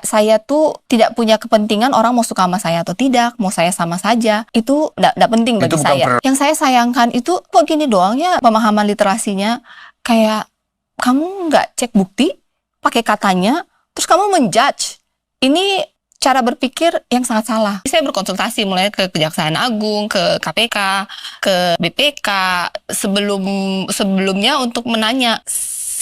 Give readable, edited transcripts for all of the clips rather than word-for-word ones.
Saya tuh tidak punya kepentingan orang mau suka sama saya atau tidak, mau saya sama saja. Itu nggak penting bagi saya. Yang saya sayangkan itu kok gini doang ya pemahaman literasinya. Kayak kamu nggak cek bukti, pakai katanya, terus kamu menjudge. Ini cara berpikir yang sangat salah. Saya berkonsultasi mulai ke Kejaksaan Agung, ke KPK, ke BPK sebelumnya untuk menanya.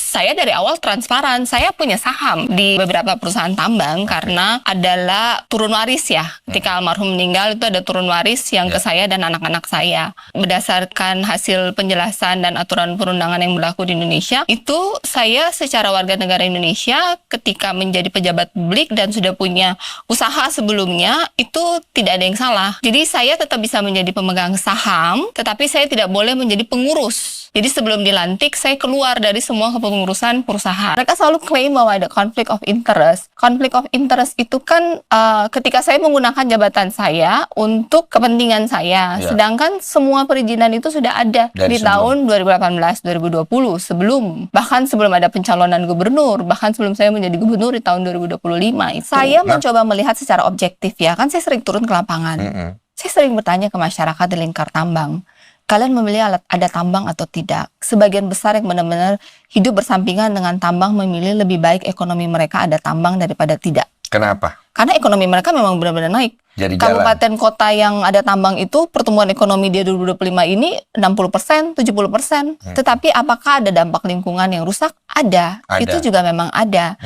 Saya dari awal transparan, saya punya saham di beberapa perusahaan tambang karena adalah turun waris ya. Ketika almarhum meninggal itu ada turun waris yang ke saya dan anak-anak saya. Berdasarkan hasil penjelasan dan aturan perundangan yang berlaku di Indonesia, itu saya secara warga negara Indonesia ketika menjadi pejabat publik dan sudah punya usaha sebelumnya, itu tidak ada yang salah. Jadi saya tetap bisa menjadi pemegang saham, tetapi saya tidak boleh menjadi pengurus. Jadi sebelum dilantik, saya keluar dari semua kepengurusan perusahaan. Mereka selalu klaim bahwa ada conflict of interest. Conflict of interest itu kan ketika saya menggunakan jabatan saya untuk kepentingan saya. Ya. Sedangkan semua perizinan itu sudah ada dari tahun 2018-2020 bahkan sebelum ada pencalonan gubernur, bahkan sebelum saya menjadi gubernur di tahun 2025 itu. Saya mencoba melihat secara objektif ya, kan saya sering turun ke lapangan. Saya sering bertanya ke masyarakat di lingkar tambang. Kalian memilih ada tambang atau tidak? Sebagian besar yang benar-benar hidup bersampingan dengan tambang memilih lebih baik ekonomi mereka ada tambang daripada tidak. Kenapa? Karena ekonomi mereka memang benar-benar naik. Jadi kabupaten kota yang ada tambang itu pertumbuhan ekonomi di 2025 ini 60%, 70%. Tetapi apakah ada dampak lingkungan yang rusak? Ada. Itu juga memang ada.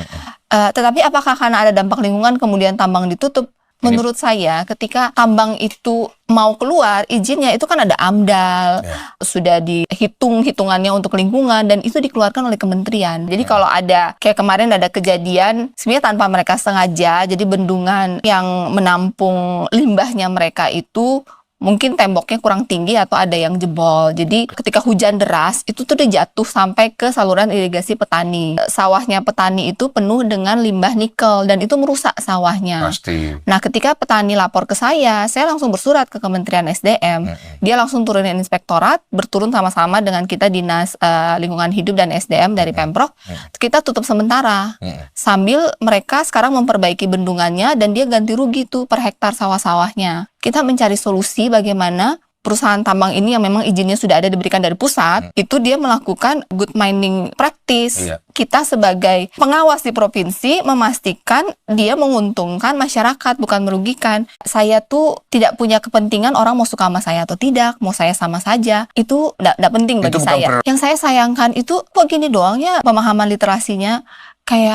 Tetapi apakah karena ada dampak lingkungan kemudian tambang ditutup? Menurut saya ketika tambang itu mau keluar izinnya itu kan ada AMDAL, sudah dihitung hitungannya untuk lingkungan dan itu dikeluarkan oleh kementerian. Jadi kalau ada kayak kemarin ada kejadian sebenarnya tanpa mereka sengaja, jadi bendungan yang menampung limbahnya mereka itu mungkin temboknya kurang tinggi atau ada yang jebol. Jadi ketika hujan deras itu tuh dia jatuh sampai ke saluran irigasi petani. Sawahnya petani itu penuh dengan limbah nikel dan itu merusak sawahnya. Pasti. Nah ketika petani lapor ke saya langsung bersurat ke Kementerian SDM. Dia langsung turunin inspektorat, berturun sama-sama dengan kita Dinas Lingkungan Hidup dan SDM dari Pemprov. Kita tutup sementara. Sambil mereka sekarang memperbaiki bendungannya dan dia ganti rugi tuh per hektar sawah-sawahnya. Kita mencari solusi bagaimana perusahaan tambang ini yang memang izinnya sudah ada diberikan dari pusat, itu dia melakukan good mining practice. Kita sebagai pengawas di provinsi memastikan dia menguntungkan masyarakat, bukan merugikan. Saya tuh tidak punya kepentingan orang mau suka sama saya atau tidak, mau saya sama saja. Itu nggak penting bagi saya. Yang saya sayangkan itu kok gini doang ya pemahaman literasinya. Kayak